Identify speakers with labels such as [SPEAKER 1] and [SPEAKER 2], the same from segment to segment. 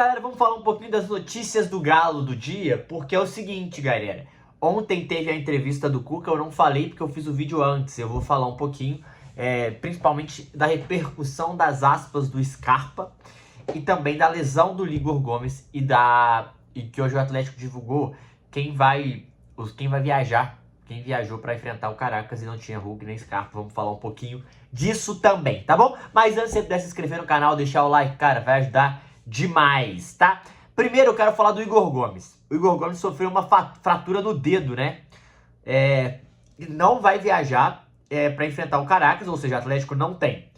[SPEAKER 1] Galera, vamos falar um pouquinho das notícias do Galo do dia, porque é o seguinte, galera. Ontem teve a entrevista do Cuca, eu não falei porque eu fiz o vídeo antes, eu vou falar um pouquinho, principalmente da repercussão das aspas do Scarpa e também da lesão do Igor Gomes e que hoje o Atlético divulgou quem vai viajar, quem viajou para enfrentar o Caracas e não tinha Hulk nem Scarpa. Vamos falar um pouquinho disso também, tá bom? Mas antes, você puder se inscrever no canal, deixar o like, cara, vai ajudar demais, tá? Primeiro eu quero falar do Igor Gomes. O Igor Gomes sofreu uma fratura no dedo, né? Não vai viajar para enfrentar o Caracas, ou seja, o Atlético não tem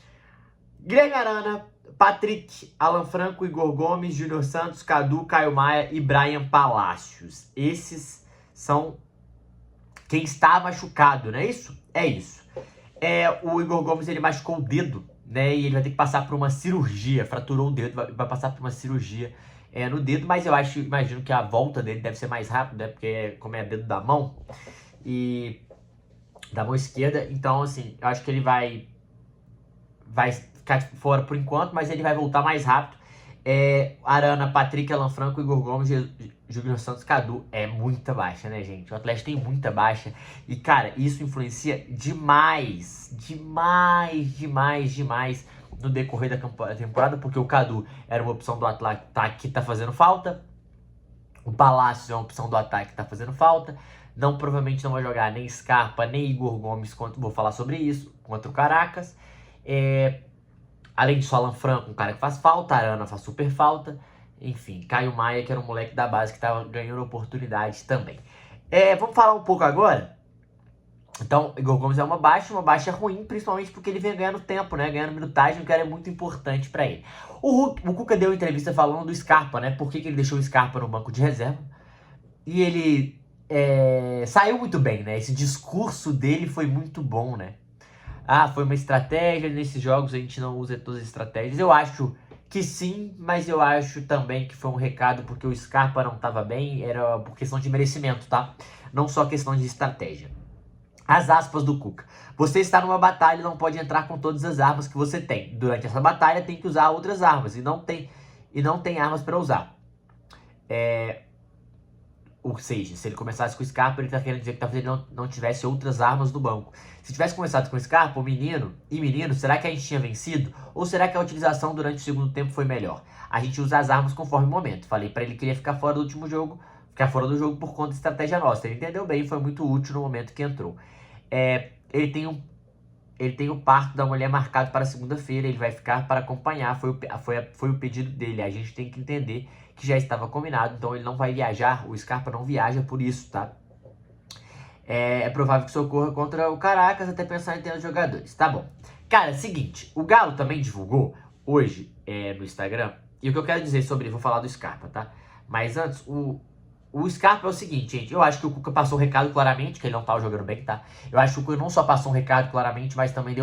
[SPEAKER 1] Guilherme Arana, Patrick, Alan Franco, Igor Gomes, Júnior Santos, Cadu, Caio Maia e Brian Palacios. Esses são quem está machucado, não é isso? É isso. O Igor Gomes, ele machucou o dedo, né? E ele vai ter que passar por uma cirurgia, fraturou o dedo, vai passar por uma cirurgia no dedo, mas eu imagino que a volta dele deve ser mais rápida, né? Porque como é dedo da mão, e da mão esquerda, então assim, eu acho que ele vai ficar fora por enquanto, mas ele vai voltar mais rápido. Arana, Patrick, Alan Franco, Igor Gomes, Júnior Santos, Cadu. É muita baixa, né, gente? O Atlético tem muita baixa. E, cara, isso influencia demais no decorrer da temporada, porque o Cadu era uma opção do ataque que tá fazendo falta. O Palácios é uma opção do ataque que tá fazendo falta. Provavelmente não vai jogar nem Scarpa, nem Igor Gomes, vou falar sobre isso, contra o Caracas. Além disso, Alan Franco, um cara que faz falta, Arana faz super falta. Enfim, Caio Maia, que era um moleque da base que tava ganhando oportunidade também. Vamos falar um pouco agora. Então, Igor Gomes é uma baixa ruim, principalmente porque ele vem ganhando tempo, né? Ganhando minutagem, o que era muito importante pra ele. O Cuca deu entrevista falando do Scarpa, né? Por que ele deixou o Scarpa no banco de reserva. E ele saiu muito bem, né? Esse discurso dele foi muito bom, né? Foi uma estratégia, nesses jogos a gente não usa todas as estratégias. Eu acho que sim, mas eu acho também que foi um recado porque o Scarpa não estava bem, era por questão de merecimento, tá? Não só questão de estratégia. As aspas do Cuca. Você está numa batalha e não pode entrar com todas as armas que você tem. Durante essa batalha tem que usar outras armas e não tem armas para usar. Ou seja, se ele começasse com o Scarpa, ele tá querendo dizer que talvez ele não tivesse outras armas no banco. Se tivesse começado com o Scarpa, o menino, será que a gente tinha vencido? Ou será que a utilização durante o segundo tempo foi melhor? A gente usa as armas conforme o momento. Falei pra ele que ele ia ficar fora do último jogo, por conta da estratégia nossa. Ele entendeu bem, foi muito útil no momento que entrou. Ele tem o parto da mulher marcado para segunda-feira, ele vai ficar para acompanhar, foi o pedido dele. A gente tem que entender que já estava combinado, então ele não vai viajar, o Scarpa não viaja por isso, tá? É provável que isso ocorra contra o Caracas, até pensar em ter os jogadores, tá bom. Cara, seguinte, o Galo também divulgou hoje no Instagram, e o que eu quero dizer sobre, vou falar do Scarpa, tá? Mas antes, o Scarpa é o seguinte, gente, eu acho que o Cuca passou um recado claramente, que ele não tava jogando bem, tá? Eu acho que o Cuca não só passou um recado claramente, mas também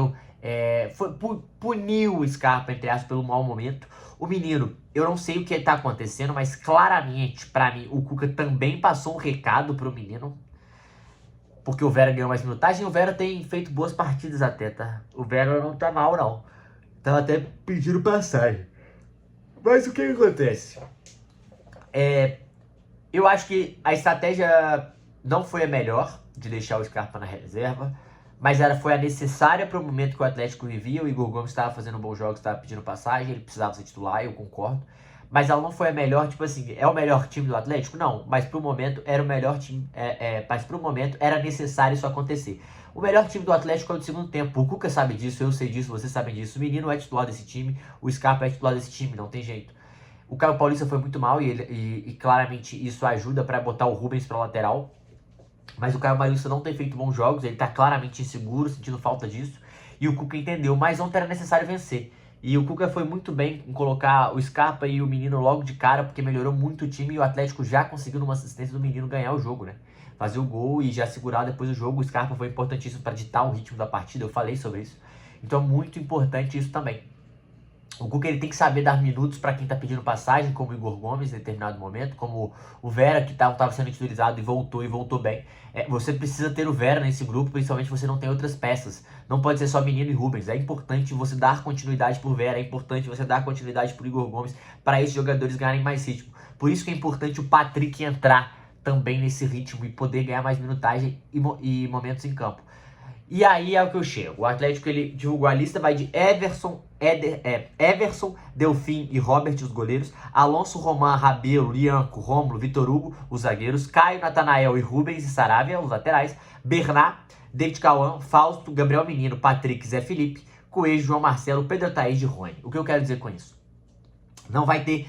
[SPEAKER 1] puniu o Scarpa, entre aspas, pelo mau momento. O menino, eu não sei o que tá acontecendo, mas claramente, pra mim, o Cuca também passou um recado pro menino. Porque o Vera ganhou mais minutagem e o Vera tem feito boas partidas até, tá? O Vera não tá mal, não. Tava até pedindo passagem. Mas o que acontece? Eu acho que a estratégia não foi a melhor de deixar o Scarpa na reserva, mas foi a necessária para o momento que o Atlético vivia. O Igor Gomes estava fazendo bons jogos, estava pedindo passagem, ele precisava ser titular, eu concordo. Mas ela não foi a melhor, tipo assim, é o melhor time do Atlético? Não, mas pro momento era o melhor time, mas pro momento era necessário isso acontecer. O melhor time do Atlético é o do segundo tempo. O Cuca sabe disso, eu sei disso, vocês sabem disso. O menino é titular desse time, o Scarpa é titular desse time, não tem jeito. O Caio Paulista foi muito mal e claramente isso ajuda para botar o Rubens para lateral. Mas o Caio Paulista não tem feito bons jogos, ele tá claramente inseguro, sentindo falta disso. E o Cuca entendeu, mas ontem era necessário vencer. E o Cuca foi muito bem em colocar o Scarpa e o menino logo de cara, porque melhorou muito o time e o Atlético já conseguiu numa assistência do menino ganhar o jogo, né? Fazer o gol e já segurar depois do jogo. O Scarpa foi importantíssimo para ditar o ritmo da partida, eu falei sobre isso. Então é muito importante isso também. O Cuca ele tem que saber dar minutos para quem tá pedindo passagem, como o Igor Gomes em determinado momento, como o Vera, que tava sendo titularizado e voltou bem. Você precisa ter o Vera nesse grupo, principalmente se você não tem outras peças. Não pode ser só Menino e Rubens. É importante você dar continuidade pro Vera, é importante você dar continuidade pro Igor Gomes, para esses jogadores ganharem mais ritmo. Por isso que é importante o Patrick entrar também nesse ritmo e poder ganhar mais minutagem e momentos em campo. E aí é o que eu chego. O Atlético ele divulgou a lista, vai de Everson, Delfim e Robert, os goleiros. Alonso, Roman, Rabelo, Lianco, Rômulo, Vitor Hugo, os zagueiros. Caio, Natanael e Rubens e Saravia, os laterais. Bernat, David Cauã, Fausto, Gabriel Menino, Patrick, Zé Felipe, Coelho, João Marcelo, Pedro Thaís e Rony. O que eu quero dizer com isso? Não vai ter...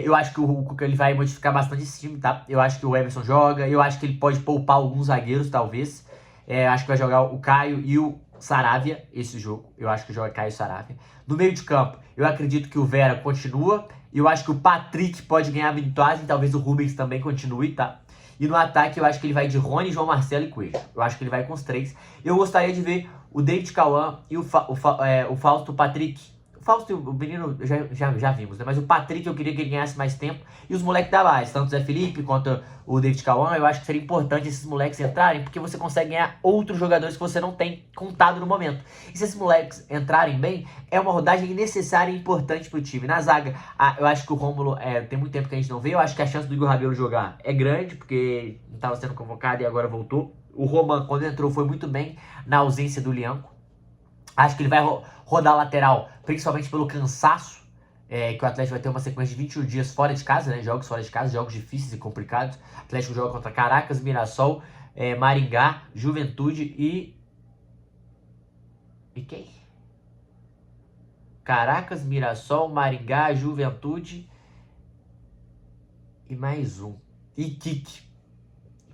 [SPEAKER 1] eu acho que o Cuca ele vai modificar bastante esse time, tá? Eu acho que o Everson joga, eu acho que ele pode poupar alguns zagueiros, talvez. Acho que vai jogar o Caio e o Saravia, esse jogo. Eu acho que joga Caio e Saravia. No meio de campo, eu acredito que o Vera continua. Eu acho que o Patrick pode ganhar minutagem, talvez o Rubens também continue, tá? E no ataque, eu acho que ele vai de Rony, João Marcelo e Coelho. Eu acho que ele vai com os três. Eu gostaria de ver o David Cauã e o Fausto, o Patrick. O Fausto e o menino já vimos, né? Mas o Patrick eu queria que ele ganhasse mais tempo. E os moleques da base, tanto o Zé Felipe quanto o David Cauã, eu acho que seria importante esses moleques entrarem, porque você consegue ganhar outros jogadores que você não tem contado no momento. E se esses moleques entrarem bem, é uma rodagem necessária e importante pro time. Na zaga, eu acho que o Rômulo, tem muito tempo que a gente não vê, eu acho que a chance do Igor Rabelo jogar é grande, porque não estava sendo convocado e agora voltou. O Roman, quando entrou, foi muito bem na ausência do Lianco. Acho que ele vai rodar lateral, principalmente pelo cansaço, que o Atlético vai ter uma sequência de 21 dias fora de casa, né? Jogos fora de casa, jogos difíceis e complicados. O Atlético joga contra Caracas, Mirassol, Maringá, Juventude e... E quem? Caracas, Mirassol, Maringá, Juventude e mais um. Iquique,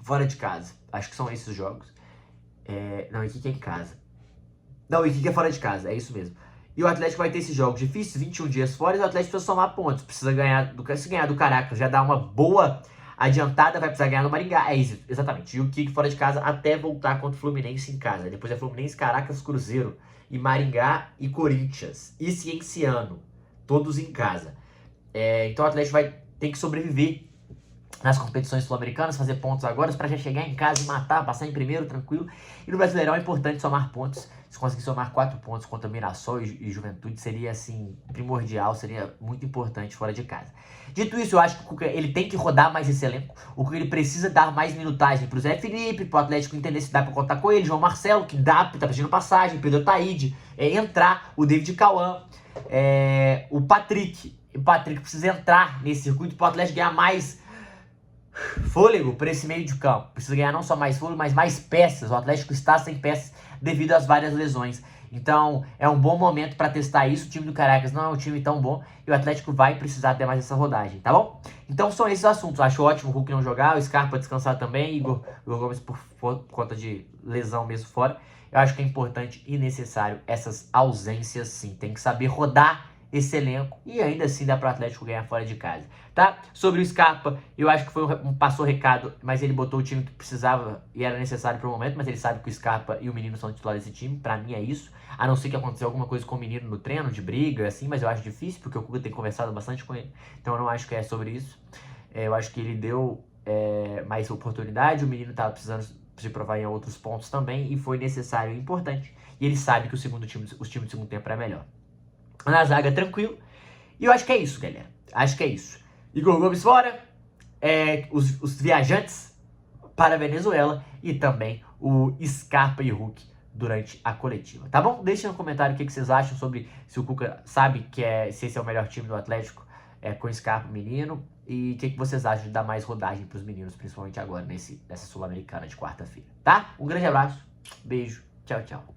[SPEAKER 1] fora de casa. Acho que são esses os jogos. Não, Iquique é em casa. Não, o Iquique é fora de casa, é isso mesmo. E o Atlético vai ter esses jogos difíceis, 21 dias fora, e o Atlético precisa somar pontos. Precisa ganhar, se ganhar do Caracas, já dá uma boa adiantada, vai precisar ganhar no Maringá. É isso, exatamente. E o Iquique fora de casa até voltar contra o Fluminense em casa. Depois é Fluminense, Caracas, Cruzeiro, e Maringá e Corinthians. E Cienciano, todos em casa. Então o Atlético vai ter que sobreviver nas competições sul-americanas, fazer pontos agora, para já chegar em casa e matar, passar em primeiro, tranquilo. E no Brasileirão é importante somar pontos. Se conseguir somar 4 pontos contra Mirassol e Juventude, seria, assim, primordial, seria muito importante fora de casa. Dito isso, eu acho que o Cuca, ele tem que rodar mais esse elenco. O Cuca, ele precisa dar mais minutagem pro Zé Felipe, pro Atlético entender se dá pra contar com ele, João Marcelo, que dá, tá pedindo passagem, Pedro Taide, entrar, o David Cauã, o Patrick. O Patrick precisa entrar nesse circuito pro Atlético ganhar mais fôlego para esse meio de campo. Precisa ganhar não só mais fôlego, mas mais peças. O Atlético está sem peças devido às várias lesões. Então, é um bom momento para testar isso. O time do Caracas não é um time tão bom e o Atlético vai precisar ter mais essa rodagem, tá bom? Então, são esses assuntos. Acho ótimo o Hulk não jogar, o Scarpa descansar também, Igor Gomes por conta de lesão mesmo fora. Eu acho que é importante e necessário essas ausências, sim. Tem que saber rodar esse elenco e ainda assim dá para o Atlético ganhar fora de casa, tá? Sobre o Scarpa, eu acho que foi passou recado, mas ele botou o time que precisava e era necessário para o momento, mas ele sabe que o Scarpa e o Menino são titulares desse time, para mim é isso, a não ser que aconteceu alguma coisa com o Menino no treino, de briga, assim, mas eu acho difícil, porque o Cuca tem conversado bastante com ele, então eu não acho que é sobre isso. Eu acho que ele deu mais oportunidade, o Menino estava precisando se provar em outros pontos também, e foi necessário e importante, e ele sabe que os times do segundo tempo é melhor. Na zaga, tranquilo. E eu acho que é isso, galera. Acho que é isso. Igor Gomes fora. Os viajantes para a Venezuela. E também o Scarpa e Hulk durante a coletiva. Tá bom? Deixem no comentário o que vocês acham sobre se o Cuca sabe se esse é o melhor time do Atlético com Scarpa e Menino. E o que vocês acham de dar mais rodagem para os meninos, principalmente agora nessa Sul-Americana de quarta-feira. Tá? Um grande abraço. Beijo. Tchau, tchau.